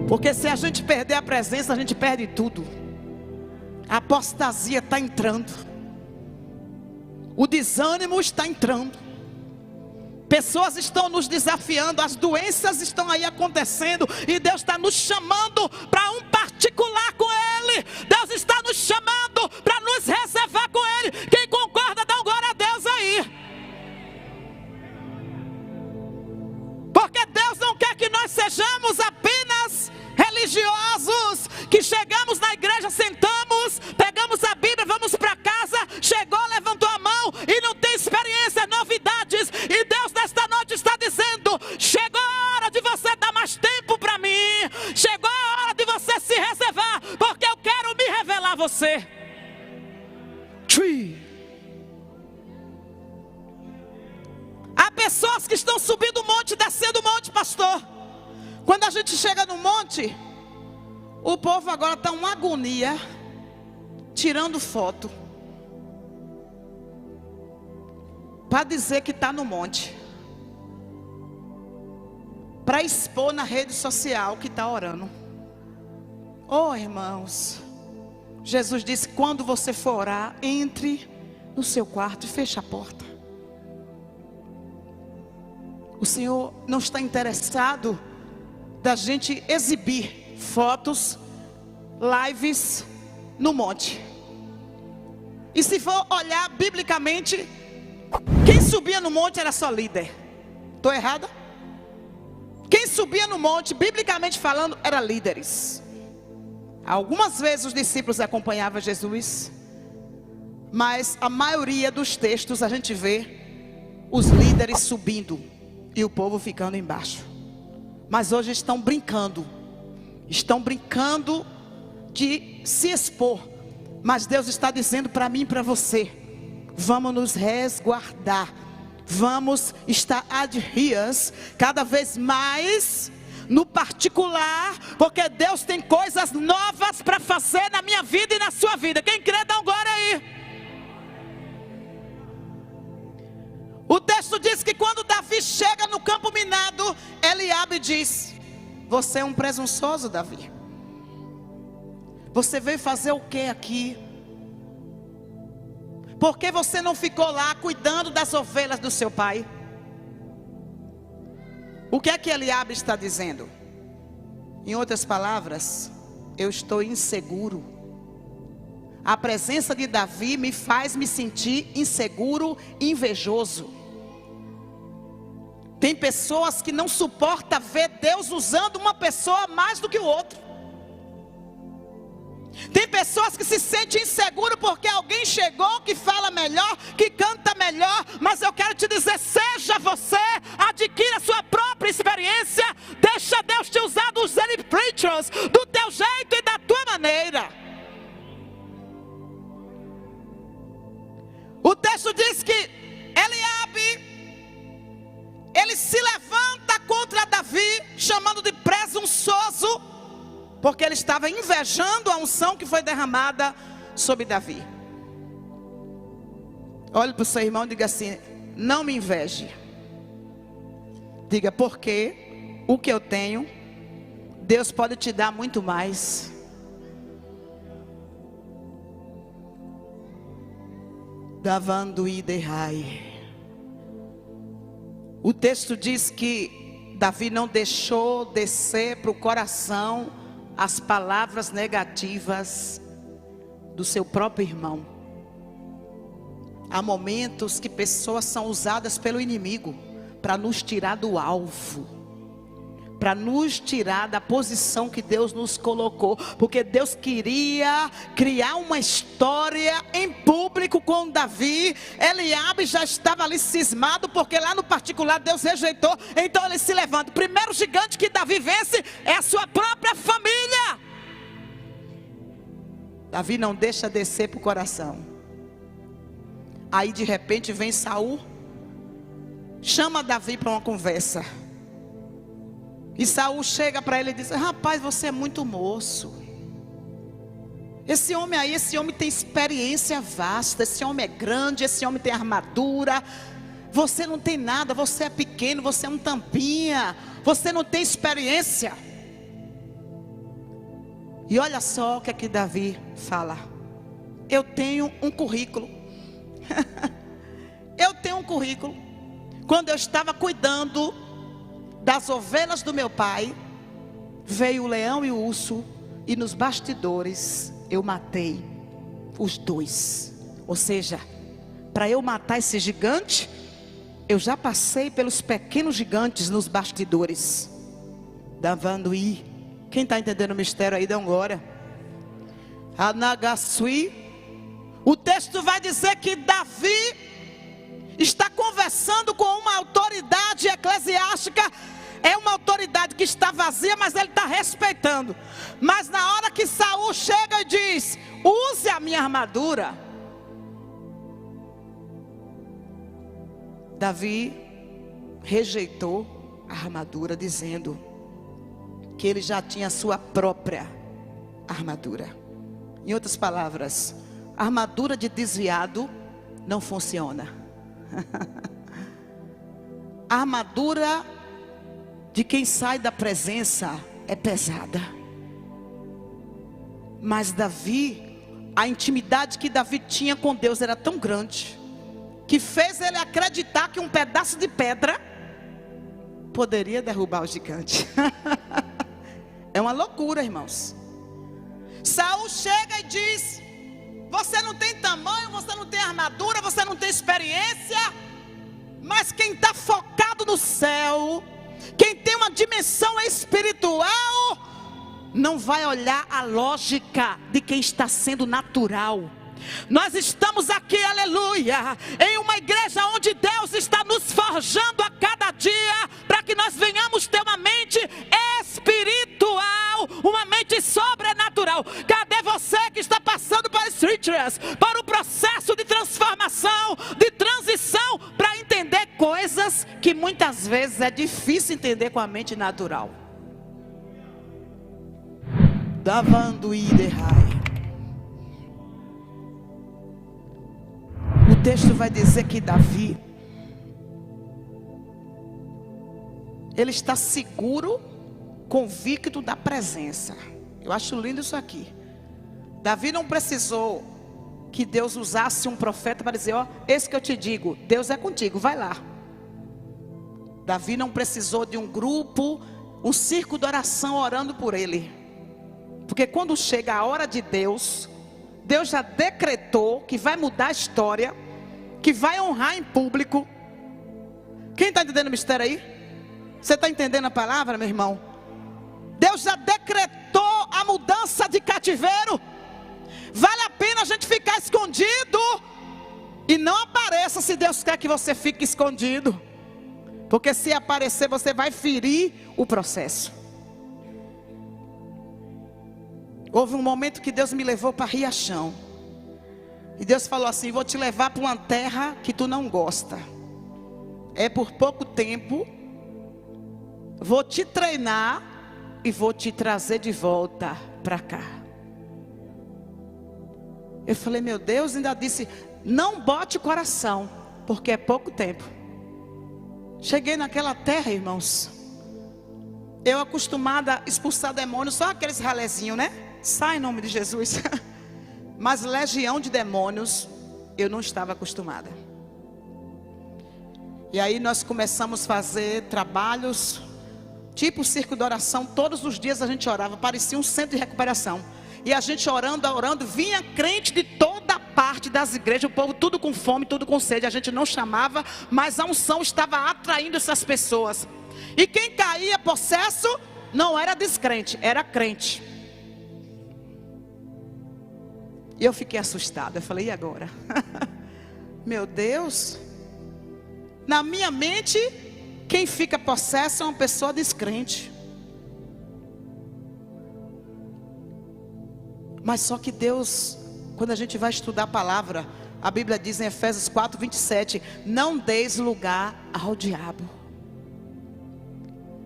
Porque se a gente perder a presença, a gente perde tudo. A apostasia está entrando. O desânimo está entrando. Pessoas estão nos desafiando, as doenças estão aí acontecendo, e Deus está nos chamando para um particular com Ele. Deus está nos chamando para nos reservar com Ele. Quem concorda, dá um glória a Deus aí. Porque Deus não quer que nós sejamos apenas religiosos, que chegamos na igreja, sentamos, pegamos a Bíblia, vamos para casa, chegou, levantou a mão e não tem experiência, novidades. E Deus nesta noite está dizendo: chegou a hora de você dar mais tempo para mim, chegou a hora de você se reservar, porque eu quero me revelar a você. Há pessoas que estão subindo o monte, descendo o monte, pastor. Quando a gente chega no monte, o povo agora está uma agonia, tirando foto, para dizer que está no monte, para expor na rede social que está orando. Oh, irmãos, Jesus disse: quando você for orar, entre no seu quarto e feche a porta. O Senhor não está interessado da gente exibir fotos, lives no monte. E se for olhar biblicamente, quem subia no monte era só líder. Estou errada? Quem subia no monte, biblicamente falando, era líderes. Algumas vezes os discípulos acompanhavam Jesus, mas a maioria dos textos a gente vê os líderes subindo e o povo ficando embaixo. Mas hoje estão brincando de se expor. Mas Deus está dizendo para mim e para você: vamos nos resguardar, vamos estar adrias cada vez mais no particular, porque Deus tem coisas novas para fazer na minha vida e na sua vida. Quem crê, dá um glória aí. O texto diz que quando Davi chega no campo minado, Eliabe diz: você é um presunçoso, Davi. Você veio fazer o que aqui? Por que você não ficou lá cuidando das ovelhas do seu pai? O que é que Eliabe está dizendo? Em outras palavras, eu estou inseguro. A presença de Davi me faz me sentir inseguro, invejoso. Tem pessoas que não suportam ver Deus usando uma pessoa mais do que o outro. Tem pessoas que se sentem inseguras porque alguém chegou que fala melhor, que canta melhor. Mas eu quero te dizer: seja você, adquira a sua própria experiência. Deixa Deus te usar dos preachers, do teu jeito e da tua maneira. O texto diz que Eliabe, ele se levanta contra Davi, chamando de presunçoso, porque ele estava invejando a unção que foi derramada sobre Davi. Olhe para o seu irmão e diga assim: não me inveje. Diga: porque o que eu tenho, Deus pode te dar muito mais. Davando idehai. O texto diz que Davi não deixou descer para o coração as palavras negativas do seu próprio irmão. Há momentos que pessoas são usadas pelo inimigo para nos tirar do alvo, para nos tirar da posição que Deus nos colocou, porque Deus queria criar uma história em público com Davi. Eliabe já estava ali cismado, porque lá no particular Deus rejeitou. Então ele se levanta. O primeiro gigante que Davi vence é a sua própria família. Davi não deixa descer para o coração. Aí de repente vem Saul, chama Davi para uma conversa. E Saul chega para ele e diz: rapaz, você é muito moço. Esse homem aí, esse homem tem experiência vasta. Esse homem é grande, esse homem tem armadura. Você não tem nada, você é pequeno, você é um tampinha. Você não tem experiência. E olha só o que é que Davi fala. Eu tenho um currículo. Eu tenho um currículo. Quando eu estava cuidando das ovelhas do meu pai, veio o leão e o urso, e nos bastidores eu matei os dois. Ou seja, para eu matar esse gigante, eu já passei pelos pequenos gigantes nos bastidores. Davanduí. Quem está entendendo o mistério aí, dá um glória. Anagasui. O texto vai dizer que Davi está conversando com uma autoridade eclesiástica. É uma autoridade que está vazia, mas ele está respeitando. Mas na hora que Saul chega e diz: use a minha armadura, Davi rejeitou a armadura, dizendo que ele já tinha a sua própria armadura. Em outras palavras, a armadura de desviado não funciona. A armadura de quem sai da presença é pesada. Mas Davi, a intimidade que Davi tinha com Deus era tão grande, que fez ele acreditar que um pedaço de pedra poderia derrubar o gigante. É uma loucura, irmãos. Saul chega e diz: você não tem tamanho, você não tem armadura, você não tem experiência. Mas quem está focado no céu, quem tem uma dimensão espiritual, não vai olhar a lógica de quem está sendo natural. Nós estamos aqui, aleluia, em uma igreja onde Deus está nos forjando a cada dia, para que nós venhamos ter uma mente espiritual, uma mente sobrenatural. Cadê você que está passando para Streeters, para o processo de transformação, de transição, para entender coisas que muitas vezes é difícil entender com a mente natural? Davando Iderrai. O texto vai dizer que Davi, ele está seguro, convicto da presença. Eu acho lindo isso aqui. Davi não precisou que Deus usasse um profeta para dizer: ó, esse que eu te digo, Deus é contigo, vai lá. Davi não precisou de um grupo, um circo de oração orando por ele. Porque quando chega a hora de Deus, Deus já decretou que vai mudar a história, que vai honrar em público. Quem está entendendo o mistério aí? Você está entendendo a palavra, meu irmão? Deus já decretou a mudança de cativeiro. Vale a pena a gente ficar escondido. E não apareça se Deus quer que você fique escondido. Porque se aparecer, você vai ferir o processo. Houve um momento que Deus me levou para Riachão. E Deus falou assim: vou te levar para uma terra que tu não gosta. É por pouco tempo. Vou te treinar e vou te trazer de volta para cá. Eu falei: meu Deus, ainda disse: não bote o coração, porque é pouco tempo. Cheguei naquela terra, irmãos. Eu acostumada a expulsar demônios, só aqueles ralezinhos, né? Sai em nome de Jesus. Mas legião de demônios eu não estava acostumada. E aí nós começamos a fazer trabalhos tipo circo de oração. Todos os dias a gente orava, parecia um centro de recuperação. E a gente orando, vinha crente de toda parte das igrejas, o povo tudo com fome, tudo com sede. A gente não chamava, mas a unção estava atraindo essas pessoas. E quem caía possesso não era descrente, era crente. E eu fiquei assustada. Eu falei: e agora? Meu Deus. Na minha mente, quem fica possesso é uma pessoa descrente. Mas só que Deus, quando a gente vai estudar a palavra, a Bíblia diz em Efésios 4:27, não deis lugar ao diabo.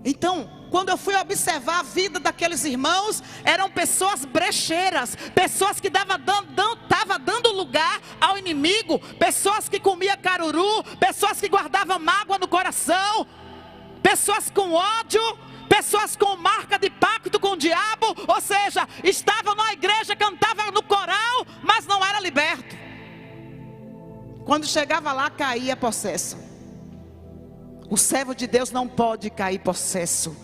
Então, quando eu fui observar a vida daqueles irmãos, eram pessoas brecheiras, pessoas que estavam dando lugar ao inimigo, pessoas que comiam caruru, pessoas que guardavam mágoa no coração, pessoas com ódio, pessoas com marca de pacto com o diabo, ou seja, estavam na igreja, cantavam no coral, mas não era liberto. Quando chegava lá, caía possesso. O servo de Deus não pode cair possesso.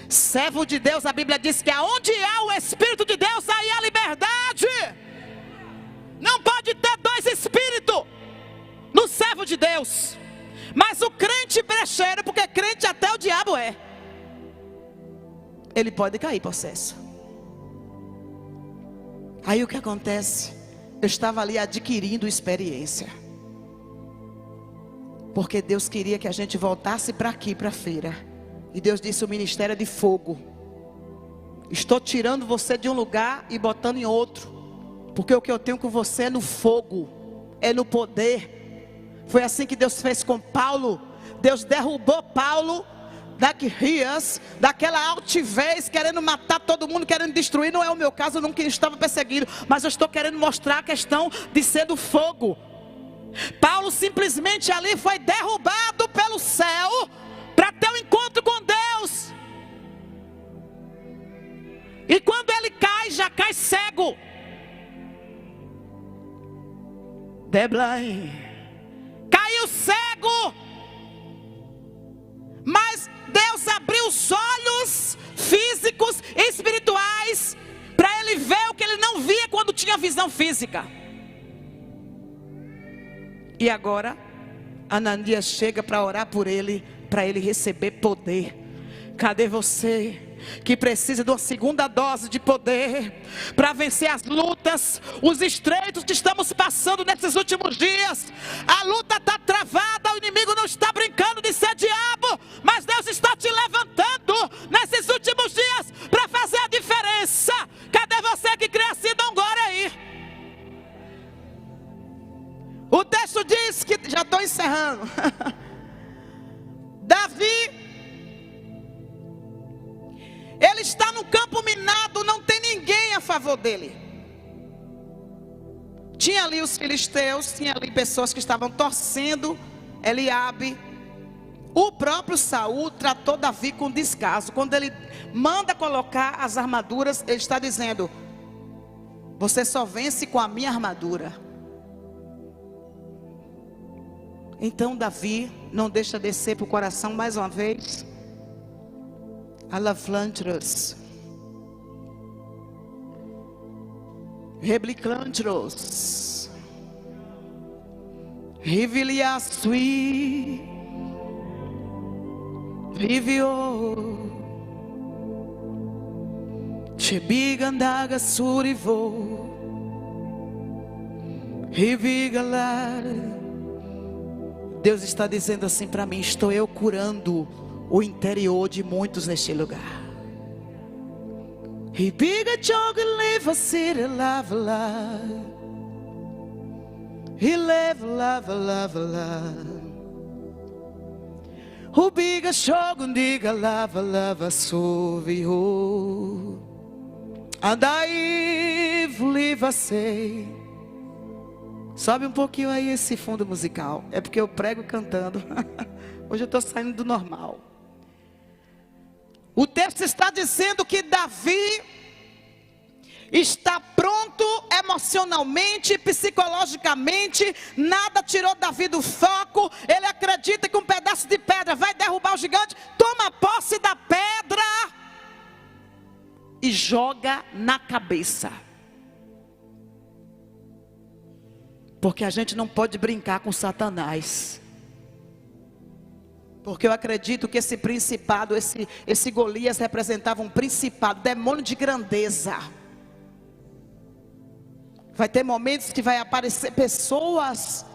Servo de Deus, a Bíblia diz que aonde há o Espírito de Deus, aí há liberdade. Não pode ter dois espíritos no servo de Deus. Mas o crente brecheiro, porque crente até o diabo é, ele pode cair possesso. Aí o que acontece? Eu estava ali adquirindo experiência, porque Deus queria que a gente voltasse para aqui, para a feira. E Deus disse: o ministério é de fogo. Estou tirando você de um lugar e botando em outro, porque o que eu tenho com você é no fogo, é no poder. Foi assim que Deus fez com Paulo. Deus derrubou Paulo daquela altivez, querendo matar todo mundo, querendo destruir. Não é o meu caso, eu nunca estava perseguido, mas eu estou querendo mostrar a questão de ser do fogo. Paulo simplesmente ali foi derrubado pelo céu para ter um encontro com Deus. E quando ele cai, já cai cego. Caiu cego. Mas Deus abriu os olhos físicos e espirituais para ele ver o que ele não via quando tinha visão física. E agora Ananias chega para orar por ele, para ele receber poder. Cadê você que precisa de uma segunda dose de poder para vencer as lutas, os estreitos que estamos passando nesses últimos dias? A luta está travada, o inimigo não está brincando de ser diabo, mas Deus está te levantando nesses últimos dias para fazer a diferença. Cadê você que crê assim? Dá um glória aí. O texto diz que, já estou encerrando, Davi, ele está no campo minado, não tem ninguém a favor dele. Tinha ali os filisteus, tinha ali pessoas que estavam torcendo Eliabe. O próprio Saul tratou Davi com descaso. Quando ele manda colocar as armaduras, ele está dizendo: você só vence com a minha armadura. Então Davi não deixa descer para o coração mais uma vez Alaflantros, Rebliclantros, Riviliasui, Rivio, Chebigandaga Surivo, Rivigalar. Deus está dizendo assim para mim: estou eu curando o interior de muitos neste lugar. Ribiga joga leva ser lava lá. He leva lava lava lá. Rubiga joga diga lava lava sovio. Andai leva sei. Sobe um pouquinho aí esse fundo musical. É porque eu prego cantando. Hoje eu estou saindo do normal. O texto está dizendo que Davi está pronto emocionalmente, psicologicamente. Nada tirou Davi do foco. Ele acredita que um pedaço de pedra vai derrubar o gigante. Toma posse da pedra e joga na cabeça. Porque a gente não pode brincar com Satanás. Porque eu acredito que esse principado, esse Golias representava um principado, demônio de grandeza. Vai ter momentos que vai aparecer pessoas.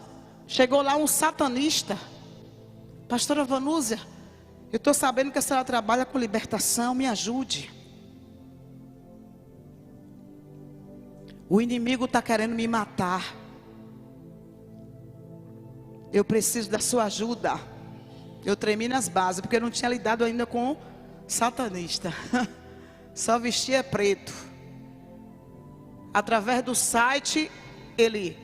Chegou lá um satanista. Pastora Vanúzia, eu estou sabendo que a senhora trabalha com libertação, me ajude. O inimigo está querendo me matar. Eu preciso da sua ajuda. Eu tremi nas bases, porque eu não tinha lidado ainda com satanista. Só vestia preto. Através do site, ele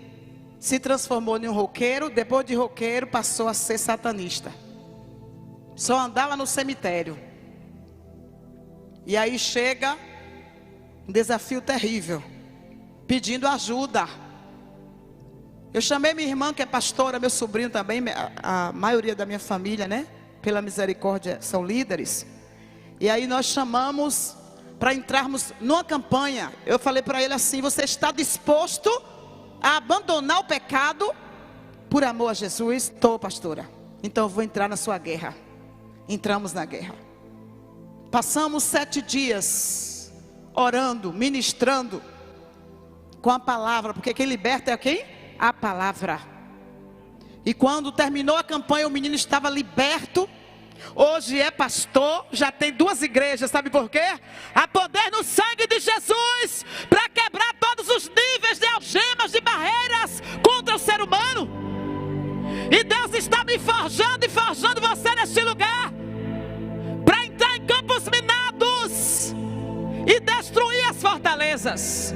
se transformou em um roqueiro. Depois de roqueiro, passou a ser satanista. Só andava no cemitério. E aí chega um desafio terrível, pedindo ajuda. Eu chamei minha irmã, que é pastora, meu sobrinho também, a maioria da minha família, né? Pela misericórdia, são líderes. E aí nós chamamos para entrarmos numa campanha. Eu falei para ele assim: você está disposto a abandonar o pecado por amor a Jesus? Estou, pastora. Então eu vou entrar na sua guerra. Entramos na guerra. Passamos 7 dias orando, ministrando com a palavra, porque quem liberta é quem? A palavra. E quando terminou a campanha, o menino estava liberto. Hoje é pastor, já tem 2 igrejas, sabe por quê? Há poder no sangue de Jesus para quebrar todos os níveis de algemas, de barreiras contra o ser humano. E Deus está me forjando e forjando você neste lugar para entrar em campos minados e destruir as fortalezas.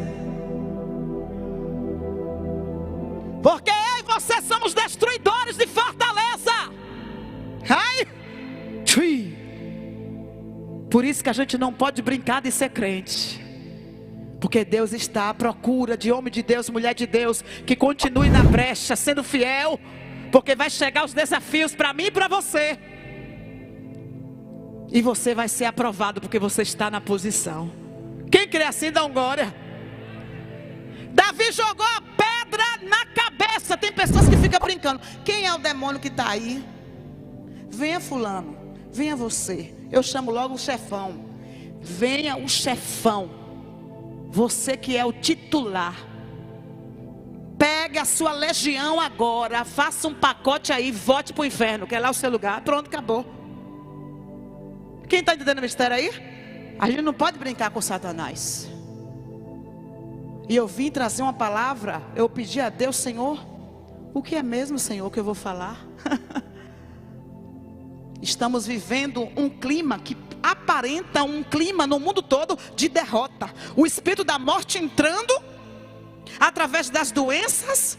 Porque eu e você somos destruidores de fortaleza. Ai! Por isso que a gente não pode brincar de ser crente. Porque Deus está à procura de homem de Deus, mulher de Deus, que continue na brecha, sendo fiel. Porque vai chegar os desafios para mim e para você. E você vai ser aprovado porque você está na posição. Quem crê assim, dá um glória. Davi jogou a pedra na cabeça. Tem pessoas que ficam brincando. Quem é o demônio que está aí? Venha fulano, venha você. Eu chamo logo o chefão. Venha o chefão. Você que é o titular. Pegue a sua legião agora. Faça um pacote aí, vote para o inferno, que é lá o seu lugar. Pronto, acabou. Quem está entendendo o mistério aí? A gente não pode brincar com Satanás. E eu vim trazer uma palavra. Eu pedi a Deus: Senhor, o que é mesmo, Senhor, que eu vou falar? Estamos vivendo um clima que aparenta um clima no mundo todo de derrota. O espírito da morte entrando através das doenças.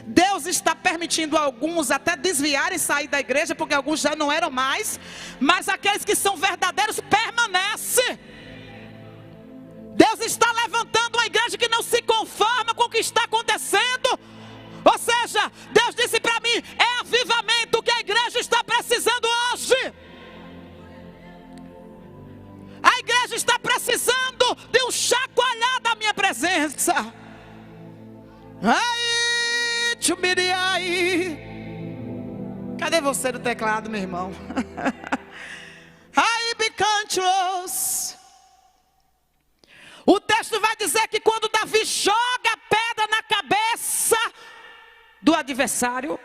Deus está permitindo alguns até desviarem, sair da igreja, porque alguns já não eram mais. Mas aqueles que são verdadeiros permanecem. Deus está levantando uma igreja que não se conforma com o que está acontecendo. Ou seja, Deus disse para mim: é avivamento que a igreja está precisando hoje. A igreja está precisando de um chacoalhar da minha presença. Ai, tchumiriai. Cadê você no teclado, meu irmão? Ai, bicantos. O texto vai dizer que quando Davi joga a pedra na cabeça do adversário,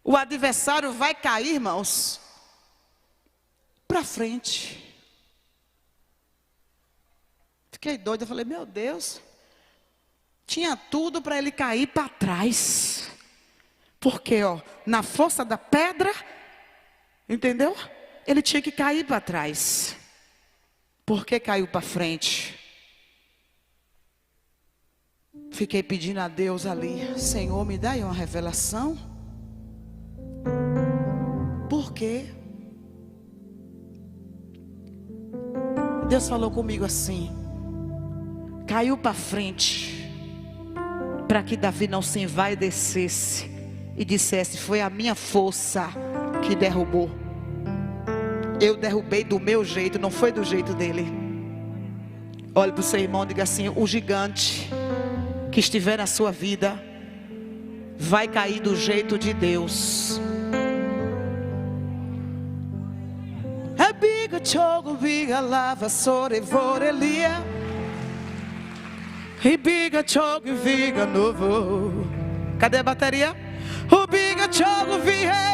o adversário vai cair, irmãos, para frente. Fiquei doido, eu falei: meu Deus, tinha tudo para ele cair para trás. Porque, ó, na força da pedra, entendeu? Ele tinha que cair para trás. Por que caiu para frente? Fiquei pedindo a Deus ali: Senhor, me dá aí uma revelação. Por quê? Deus falou comigo assim: caiu para frente, para que Davi não se envaidecesse e dissesse: foi a minha força que derrubou. Eu derrubei do meu jeito, não foi do jeito dele. Olhe para o seu irmão e diga assim: o gigante que estiver na sua vida vai cair do jeito de Deus. É biga chogo, biga lava, sore vorelia. E biga chogo, biga novo. Cadê a bateria? O biga chogo, biga